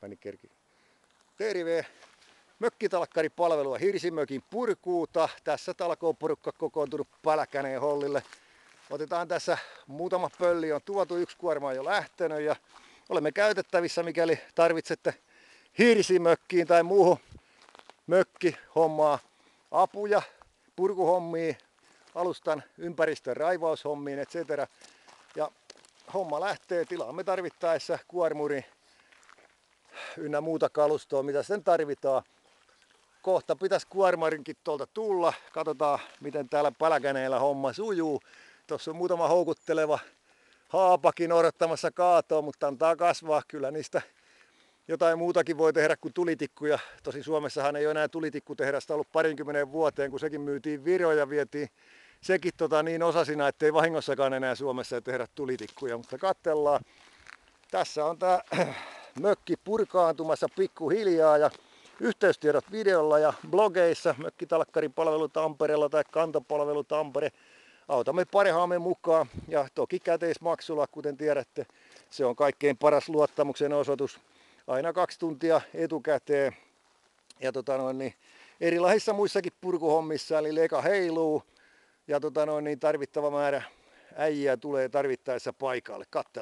Meni kerki. Terve! Mökkitalkkaripalvelua Hirsimökin purkuuta. Tässä talkooporukka kokoontunut Pälkäneen hollille. Otetaan tässä muutama pölli on tuotu, yksi kuorma on jo lähtenyt ja olemme käytettävissä, mikäli tarvitsette hirsimökkiin tai muuhun mökkihommaa apuja, purkuhommiin, alustan ympäristön raivaushommiin, etc. Ja homma lähtee, tilaamme tarvittaessa kuormuri ynnä muuta kalustoa, mitä sen tarvitaan. Kohta pitäisi kuormarinkin tuolta tulla. Katsotaan, miten täällä Pälkäneellä homma sujuu. Tuossa on muutama houkutteleva haapakin odottamassa kaatoa, mutta antaa kasvaa. Kyllä niistä jotain muutakin voi tehdä kuin tulitikkuja. Tosi Suomessahan ei ole enää tulitikkutehdasta ollut 20 vuoteen, kun sekin myytiin Viroon ja vietiin sekin niin osasina, ettei vahingossakaan enää Suomessa tehdä tulitikkuja. Mutta katsellaan. Tässä on tää mökki purkaantumassa pikkuhiljaa ja yhteystiedot videolla ja blogeissa, Mökkitalkkaripalvelu Tampereella tai Kantapalvelu Tampere. Autamme parhaamme mukaan ja toki käteismaksulla, kuten tiedätte, se on kaikkein paras luottamuksen osoitus. Aina 2 tuntia etukäteen ja erilaisissa muissakin purkuhommissa, eli leka heiluu ja tarvittava määrä äijää tulee tarvittaessa paikalle. Katsellaan.